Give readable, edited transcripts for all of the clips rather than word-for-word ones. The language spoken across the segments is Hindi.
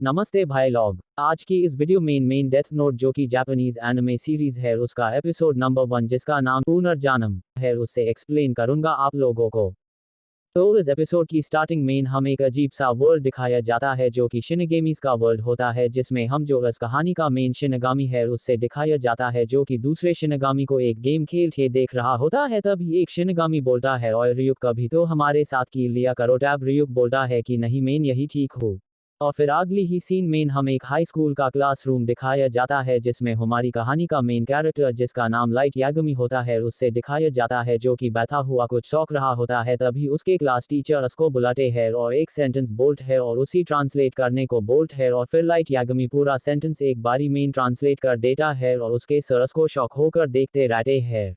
नमस्ते भाई लोग। आज की इस वीडियो में मेन डेथ नोट जो कि जापानीज एनिमे सीरीज है उसका एपिसोड नंबर 1 जिसका नाम पुनर्जन्म है उससे एक्सप्लेन करूंगा आप लोगों को। तो इस एपिसोड की स्टार्टिंग में हम एक अजीब सा वर्ल्ड दिखाया जाता है जो कि शिनगेमीज का वर्ल्ड होता है, जिसमें हम जो इस कहानी का मेन शिनगामी है उससे दिखाया जाता है जो कि दूसरे शिनगामी को एक गेम खेलते देख रहा होता है। तभी एक शिनगामी बोलता है और रियुक कभी तो हमारे साथ की लिया करो। टैब रियुक बोलता है कि नहीं मेन यही ठीक हो। और फिर अगली ही सीन में हम एक हाई स्कूल का क्लासरूम दिखाया जाता है जिसमें हमारी कहानी का मेन कैरेक्टर जिसका नाम लाइट यागमी होता है उससे दिखाया जाता है जो कि बैठा हुआ कुछ शौक रहा होता है। तभी उसके क्लास टीचर उसको बुलाते हैं और एक सेंटेंस बोलते है और उसी ट्रांसलेट करने को बोलते है और फिर लाइट यागमी पूरा सेंटेंस एक बारी मेन ट्रांसलेट कर देता है और उसके सर उसको शौक होकर देखते रहते हैं।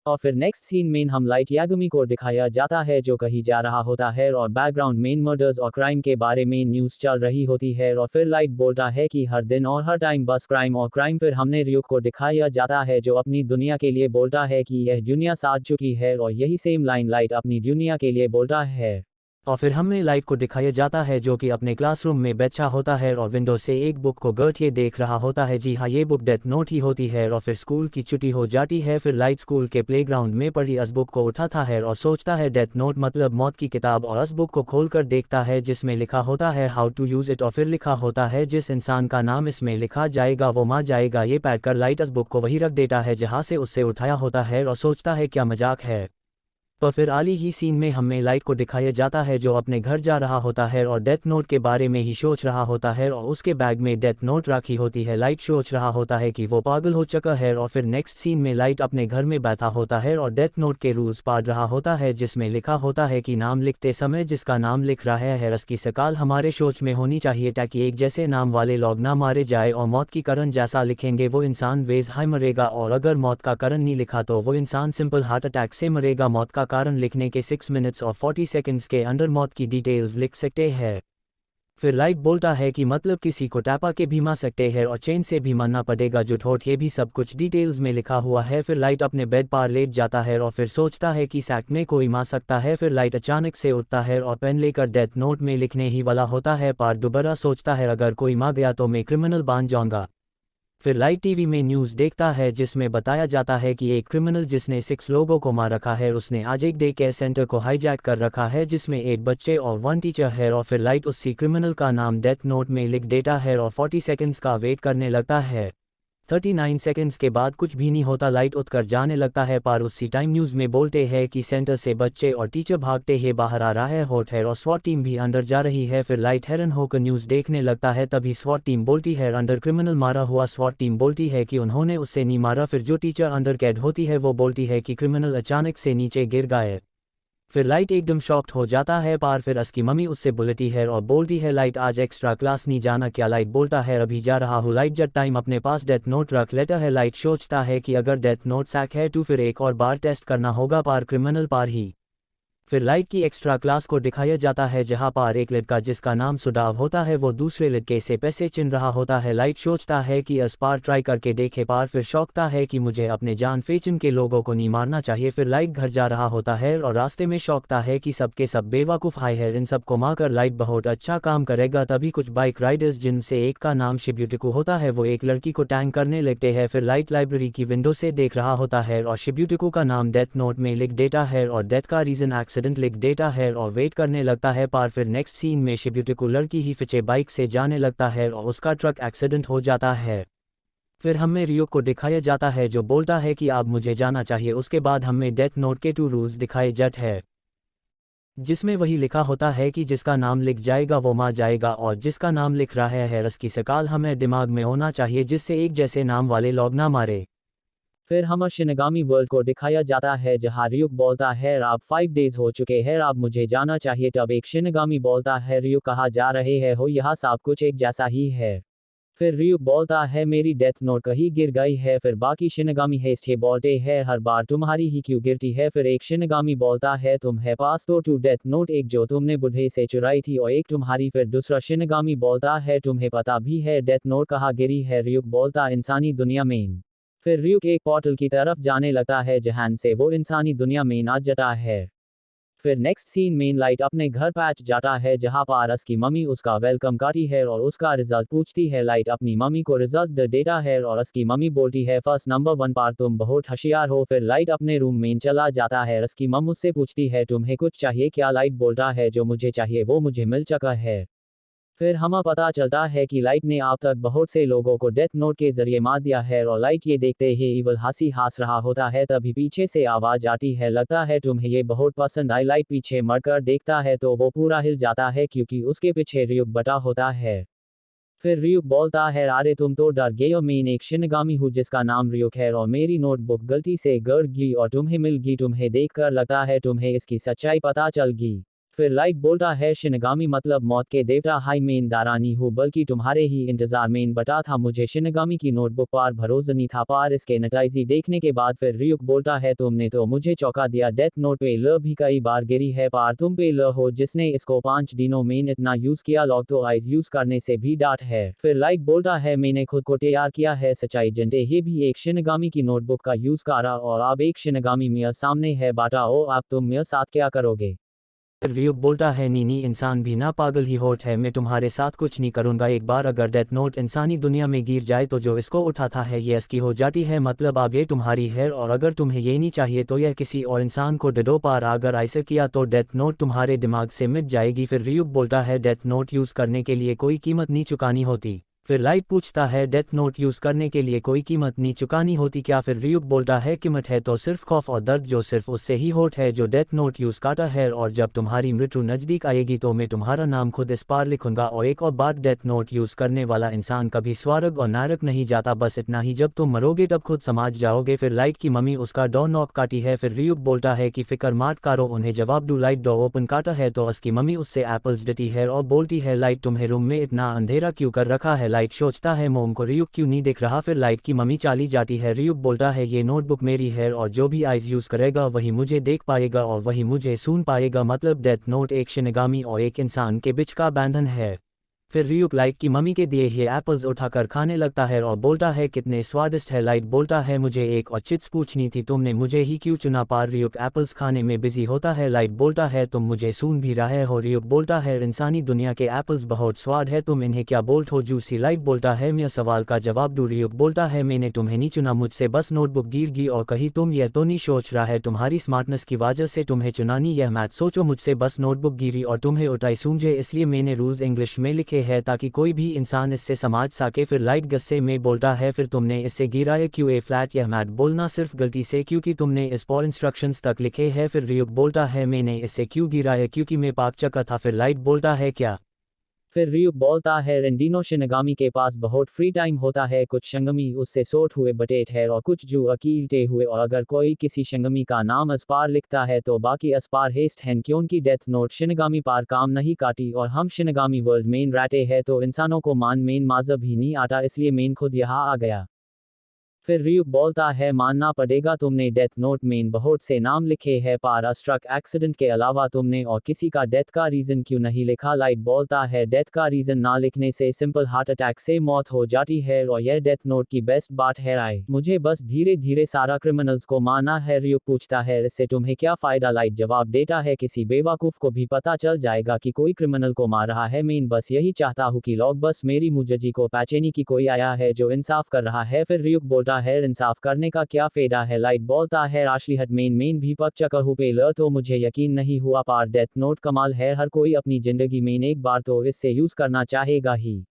और फिर नेक्स्ट सीन में हम लाइट यागमी को दिखाया जाता है जो कहीं जा रहा होता है और बैकग्राउंड में मर्डर्स और क्राइम के बारे में न्यूज़ चल रही होती है। और फिर लाइट बोलता है कि हर दिन और हर टाइम बस क्राइम और क्राइम। फिर हमने रियुक को दिखाया जाता है जो अपनी दुनिया के लिए बोलता है कि यह दुनिया साथ चुकी है और यही सेम लाइन लाइट अपनी दुनिया के लिए बोलता है। और फिर हमें लाइट को दिखाया जाता है जो कि अपने क्लासरूम में बैठा होता है और विंडो से एक बुक को गौर देख रहा होता है। जी हाँ, ये बुक डेथ नोट ही होती है। और फिर स्कूल की छुट्टी हो जाती है। फिर लाइट स्कूल के प्लेग्राउंड में पड़ी उस बुक को उठाता है और सोचता है डेथ नोट मतलब मौत की किताब, और उस बुक को खोलकर देखता है जिसमें लिखा होता है हाउ टू यूज इट। और फिर लिखा होता है जिस इंसान का नाम इसमें लिखा जाएगा वो मार जाएगा। ये पैड कर लाइट उस बुक को वही रख देता है जहाँ से उससे उठाया होता है और सोचता है क्या मजाक है। तो फिर आली ही सीन में हमें लाइट को दिखाया जाता है जो अपने घर जा रहा होता है और डेथ नोट के बारे में ही सोच रहा होता है और उसके बैग में डेथ नोट रखी होती है। लाइट सोच रहा होता है कि वो पागल हो चुका है। और फिर नेक्स्ट सीन में लाइट अपने घर में बैठा होता है और डेथ नोट के रूल्स पढ़ रहा होता है जिसमें लिखा होता है कि नाम लिखते समय जिसका नाम लिख रहा है उसकी सकाल हमारे सोच में होनी चाहिए ताकि एक जैसे नाम वाले लोग ना मारे जाए। और मौत की कारण जैसा लिखेंगे वो इंसान वेज हाई मरेगा, और अगर मौत का कारण नहीं लिखा तो वो इंसान सिंपल हार्ट अटैक से मरेगा। मौत का कारण लिखने के 6 मिनट्स और 40 सेकंड्स के अंदर मौत की डिटेल्स लिख सकते हैं। फिर लाइट बोलता है कि मतलब किसी को टैपा के भी मार सकते हैं और चेन से भी मारना पड़ेगा जो ठोट, ये भी सब कुछ डिटेल्स में लिखा हुआ है। फिर लाइट अपने बेड पर लेट जाता है और फिर सोचता है कि सैक में कोई मार सकता है। फिर लाइट अचानक से उठता है और पेन लेकर डेथ नोट में लिखने ही वाला होता है, पर दोबारा सोचता है अगर कोई मार गया तो मैं क्रिमिनल बन जाऊंगा। फिर लाइट टीवी में न्यूज़ देखता है जिसमें बताया जाता है कि एक क्रिमिनल जिसने 6 लोगों को मार रखा है उसने आज एक डे केयर सेंटर को हाईजैक कर रखा है जिसमें 8 बच्चे और 1 टीचर है। और फिर लाइट उसी क्रिमिनल का नाम डेथ नोट में लिख देता है और 40 सेकंड्स का वेट करने लगता है। 39 सेकंड्स के बाद कुछ भी नहीं होता। लाइट उठकर जाने लगता है, पर उसी टाइम न्यूज़ में बोलते हैं कि सेंटर से बच्चे और टीचर भागते ही बाहर आ रहा है और स्वॉट टीम भी अंदर जा रही है। फिर लाइट हैरान होकर न्यूज़ देखने लगता है, तभी स्वॉट टीम बोलती है अंडर क्रिमिनल मारा हुआ। स्वॉट टीम बोलती है कि उन्होंने उससे नहीं मारा। फिर जो टीचर अंडर कैद होती है वो बोलती है कि क्रिमिनल अचानक से नीचे गिर गए। फिर लाइट एकदम शॉक्ड हो जाता है, पर फिर उसकी मम्मी उससे बुलाती है और बोलती है लाइट आज एक्स्ट्रा क्लास नहीं जाना क्या। लाइट बोलता है अभी जा रहा हूँ। लाइट जब टाइम अपने पास डेथ नोट रख लेता है। लाइट सोचता है कि अगर डेथ नोट सैक है तो फिर एक और बार टेस्ट करना होगा, पर क्रिमिनल पार ही। फिर लाइट की एक्स्ट्रा क्लास को दिखाया जाता है जहां पर एक लड़का जिसका नाम सुडाव होता है वो दूसरे लड़के से पैसे चिन रहा होता है। लाइट सोचता है कि इस पार ट्राई करके देखे, पर फिर शौकता है कि मुझे अपने जान फेचन के लोगों को नहीं मारना चाहिए। फिर लाइट घर जा रहा होता है और रास्ते में शौकता है कि सबके सब बेवकूफ़ आए हैं, इन सबको मारकर लाइट बहुत अच्छा काम करेगा। तभी कुछ बाइक राइडर्स जिनसे एक का नाम शिब्यूटिकू होता है वो एक लड़की को टैंग करने लगते हैं। फिर लाइट लाइब्रेरी की विंडो से देख रहा होता है और शिब्यूटिकू का नाम डेथ नोट में लिख देता है और डेथ का रीज़न एक्सीडेंट लिख देता है और वेट करने लगता है। पर फिर नेक्स्ट सीन में शिब्यूटिकू लड़की ही पीछे बाइक से जाने लगता है और उसका ट्रक एक्सीडेंट हो जाता है। फिर हमें रियो को दिखाया जाता है जो बोलता है कि अब मुझे जाना चाहिए। उसके बाद हमें डेथ नोट के 2 रूल्स दिखाए जाते हैं जिसमें वही लिखा होता है कि जिसका नाम लिख जाएगा वो मार जाएगा, और जिसका नाम लिख रहा है उसकी सकाल हमें दिमाग में होना चाहिए जिससे एक जैसे नाम वाले लोग ना मारे। फिर हम शिनगामी वर्ल्ड को दिखाया जाता है जहां रियुक बोलता है अब 5 डेज हो चुके हैं, अब मुझे जाना चाहिए। तब एक शिनगामी बोलता है रियुक कहाँ जा रहे हैं हो, यह सब कुछ एक जैसा ही है। फिर रियुक बोलता है मेरी डेथ नोट कहीं गिर गई है। फिर बाकी शिनगामी हेस्ट बोलते हैं हर बार तुम्हारी ही क्यों गिरती है। फिर एक शिनगामी बोलता है तुम्हें पास तो 2 डेथ नोट, एक जो तुमने बुढ़े से चुराई थी और एक तुम्हारी। फिर दूसरा शिनगामी बोलता है तुम्हें पता भी है डेथ नोट कहाँ गिरी है। रियुक बोलता इंसानी दुनिया में। फिर रियुक एक पोर्टल की तरफ जाने लगता है जहां से वो इंसानी दुनिया में आ जाता है। फिर नेक्स्ट सीन मेन लाइट अपने घर पहुंच जाता है जहां पारस की मम्मी उसका वेलकम करती है और उसका रिजल्ट पूछती है। लाइट अपनी मम्मी को रिजल्ट दे देता है और उसकी मम्मी बोलती है फर्स्ट नंबर 1 पार तुम बहुत होशियार हो। फिर लाइट अपने रूम में चला जाता है। उसकी मम्मी उससे पूछती है तुम्हें कुछ चाहिए क्या? लाइट बोलता है जो मुझे चाहिए वो मुझे मिल चुका है। फिर हमें पता चलता है कि लाइट ने अब तक बहुत से लोगों को डेथ नोट के जरिए मार दिया है और लाइट ये देखते ही इवल हंसी हंस रहा होता है। तभी पीछे से आवाज आती है लगता है तुम्हें ये बहुत पसंद आई। लाइट पीछे मरकर देखता है तो वो पूरा हिल जाता है क्योंकि उसके पीछे रियुक बटा होता है। फिर रियुक बोलता है अरे तुम तो डर गए हो, मैं एक शिनगामी हूँ जिसका नाम रियुक है और मेरी नोटबुक गलती से गिर गई और तुम्हें मिल गई। तुम्हें देखकर लगता है तुम्हें इसकी सच्चाई पता चल गई। फिर लाइट बोलता है शिनगामी मतलब मौत के देवता। हाई मेन दारानी हूँ बल्कि तुम्हारे ही इंतजार में बता था। मुझे शिनगामी की नोटबुक पर भरोसा नहीं था पर इसके नतीजे देखने के बाद फिर रियुक बोलता है तुमने तो मुझे चौंका दिया। डेथ नोट पे ल भी कई बार गिरी है पर तुम पे ल हो जिसने इसको 5 दिनों में इतना यूज किया। लॉग तो आइज यूज करने से भी डांट है। फिर लाइट बोलता है मैंने खुद को तैयार किया है सच्चाई जनते ये भी एक शिनगामी की नोटबुक का यूज करा और अब एक शिनगामी मेरे सामने है बताओ अब तुम मेरे साथ क्या करोगे? रियुक बोलता है नीनी इंसान भी ना पागल ही होत है, मैं तुम्हारे साथ कुछ नहीं करूंगा। एक बार अगर डेथ नोट इंसानी दुनिया में गिर जाए तो जो इसको उठाता है ये इसकी हो जाती है, मतलब अब ये तुम्हारी है और अगर तुम्हें ये नहीं चाहिए तो यह किसी और इंसान को दे दो पर अगर ऐसे किया तो डेथ नोट तुम्हारे दिमाग से मिट जाएगी। फिर रियुक बोलता है डेथ नोट यूज़ करने के लिए कोई कीमत नहीं चुकानी होती। फिर लाइट पूछता है डेथ नोट यूज़ करने के लिए कोई कीमत नहीं चुकानी होती क्या? फिर रियुक बोलता है कीमत है तो सिर्फ खौफ और दर्द जो सिर्फ उससे ही होता है जो डेथ नोट यूज़ करता है और जब तुम्हारी मृत्यु नज़दीक आएगी तो मैं तुम्हारा नाम खुद इस पार लिखूंगा। और एक और बात, डेथ नोट यूज़ करने वाला इंसान कभी स्वर्ग और नरक नहीं जाता, बस इतना ही जब तुम मरोगे तब खुद समझ जाओगे। फिर लाइट की मम्मी उसका डोर नॉक काटी है। फिर रियुक बोलता है कि फिक्र मत करो उन्हें जवाब दो। लाइट डोर ओपन करता है तो उसकी मम्मी उससे एप्पल्स देती है और बोलती है लाइट तुम्हें रूम में इतना अंधेरा क्यों कर रखा है? लाइट सोचता है मोम को रियुक क्यों नहीं दिख रहा। फिर लाइट की मम्मी चली जाती है। रियुक बोलता है ये नोटबुक मेरी है और जो भी आइज यूज करेगा वही मुझे देख पाएगा और वही मुझे सुन पाएगा, मतलब डेथ नोट एक शिनगामी और एक इंसान के बीच का बंधन है। फिर रियुक लाइट की मम्मी के दिए ये एप्पल्स उठाकर खाने लगता है और बोलता है कितने स्वादिष्ट है। लाइट बोलता है मुझे एक और चीज पूछनी थी, तुमने मुझे ही क्यों चुना? पर रियुक एप्पल्स खाने में बिजी होता है। लाइट बोलता है तुम मुझे सुन भी रहे हो? रियुक बोलता है इंसानी दुनिया के एप्पल्स बहुत स्वाद है, तुम इन्हें क्या बोलते हो जूसी? लाइट बोलता है मैं सवाल का जवाब दूं। रियुक बोलता है मैंने तुम्हें नहीं चुना, मुझसे बस नोटबुक गिर गई और कहीं तुम यह तो नहीं सोच रहा है तुम्हारी स्मार्टनेस की वजह से तुम्हें चुना नहीं, यह मैथ सोचो मुझसे बस नोटबुक गिरी और तुम्हें उठाई सूझे इसलिए मैंने रूल्स इंग्लिश में लिखे हैं ताकि कोई भी इंसान इससे समझ सके। फिर लाइट गुस्से में बोलता है फिर तुमने इससे गिराया क्यों? ए फ्लैट यह मैथ बोलना सिर्फ गलती से क्योंकि तुमने इस पर इंस्ट्रक्शंस तक लिखे हैं। फिर रियुक बोलता है मैंने इससे क्यों गिराया क्योंकि मैं पाक चका था। फिर लाइट बोलता है क्या? फिर रियुक बोलता है रेंडिनो शिनगामी के पास बहुत फ्री टाइम होता है, कुछ शंगमी उससे सोट हुए बटेट है और कुछ जो अकीलते हुए और अगर कोई किसी शंगमी का नाम अस्पार लिखता है तो बाकी अस्पार हेस्ट हैं क्योंकि डेथ नोट शिनगामी पार काम नहीं काटी और हम शिनगामी वर्ल्ड मेन रहते हैं तो इंसानों को मान मेन माजब ही नहीं आता इसलिए मेन खुद यहाँ आ गया। फिर रियुक बोलता है मानना पड़ेगा तुमने डेथ नोट में बहुत से नाम लिखे हैं पर ट्रक एक्सीडेंट के अलावा तुमने और किसी का डेथ का रीजन क्यों नहीं लिखा? लाइट बोलता है डेथ का रीजन ना लिखने से सिंपल हार्ट अटैक से मौत हो जाती है और यह डेथ नोट की बेस्ट बात है। राय मुझे बस धीरे धीरे सारा क्रिमिनल्स को मारना है। रियुक पूछता है इससे तुम्हें क्या फायदा? लाइट जवाब देता है किसी बेवकूफ को भी पता चल जाएगा कि कोई क्रिमिनल को मार रहा है, मैं बस यही चाहता हूँ कि लोग बस मेरी मुजजी को पहचाने की कोई आया है जो इंसाफ कर रहा है। फिर रियुक बोलता है इंसाफ करने का क्या फायदा है? लाइट बोलता है असलियत मेन भी पक चका हूँ पे तो मुझे यकीन नहीं हुआ पर डेथ नोट कमाल है, हर कोई अपनी जिंदगी में एक बार तो इससे यूज करना चाहेगा ही।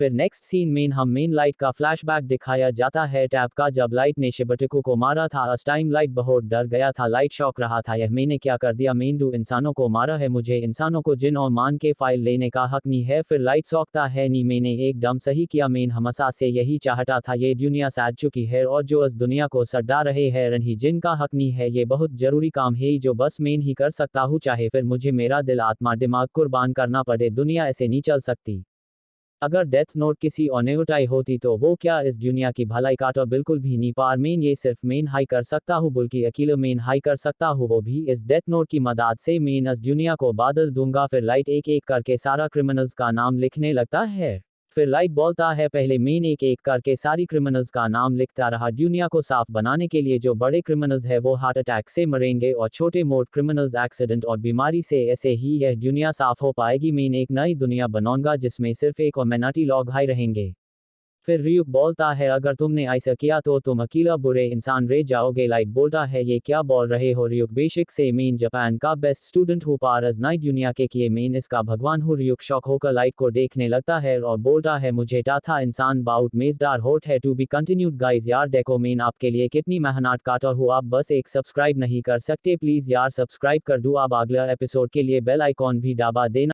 फिर नेक्स्ट सीन में हम मेन लाइट का फ्लैशबैक दिखाया जाता है टैब का जब लाइट ने शिबटिको को मारा था। उस टाइम लाइट बहुत डर गया था, लाइट शौक रहा था यह मैंने क्या कर दिया, मेंदू इंसानों को मारा है, मुझे इंसानों को जिन और मान के फाइल लेने का हक नहीं है। फिर लाइट सौंकता है नहीं मैंने एकदम सही किया, मेन हमेशा से यही चाहता था, ये दुनिया सैड चुकी है और जो इस दुनिया को सड़ा रहे हैं रही जिनका हक नहीं है, ये बहुत जरूरी काम है जो बस मेन ही कर सकता हूँ, चाहे फिर मुझे मेरा दिल आत्मा दिमाग कुर्बान करना पड़े, दुनिया ऐसे नहीं चल सकती। अगर डेथ नोट किसी और ने उठाई होती तो वो क्या इस दुनिया की भलाई का तो बिल्कुल भी नहीं, पार मेन ये सिर्फ मेन हाई कर सकता हूँ बल्कि अकेले मेन हाई कर सकता हूँ, वो भी इस डेथ नोट की मदद से मेन इस दुनिया को बादल दूंगा। फिर लाइट एक एक करके सारा क्रिमिनल्स का नाम लिखने लगता है। फिर लाइट बोलता है पहले मेन एक एक करके सारी क्रिमिनल्स का नाम लिखता रहा। दुनिया को साफ बनाने के लिए जो बड़े क्रिमिनल्स है वो हार्ट अटैक से मरेंगे और छोटे मोट क्रिमिनल्स एक्सीडेंट और बीमारी से। ऐसे ही यह दुनिया साफ हो पाएगी। मैं एक नई दुनिया बनाऊंगा जिसमें सिर्फ एक और मिनटी लोग हाई रहेंगे। फिर रियुक बोलता है अगर तुमने ऐसा किया तो तुम अकेला बुरे इंसान रह जाओगे। लाइट बोलता है ये क्या बोल रहे हो रियुक, बेशक से मैं जापान का बेस्ट स्टूडेंट हूँ पर आज नई दुनिया के किए मैं इसका भगवान हूँ। रियुक शौक होकर लाइट को देखने लगता है और बोलता है मुझे था इंसान बहुत मजेदार होट है। To be continued guys. यार देखो मैं आपके लिए कितनी मेहनत काटा हूँ, आप बस एक सब्सक्राइब नहीं कर सकते। प्लीज यार सब्सक्राइब कर दो। अब अगला एपिसोड के लिए बेल आइकॉन भी दबा देना।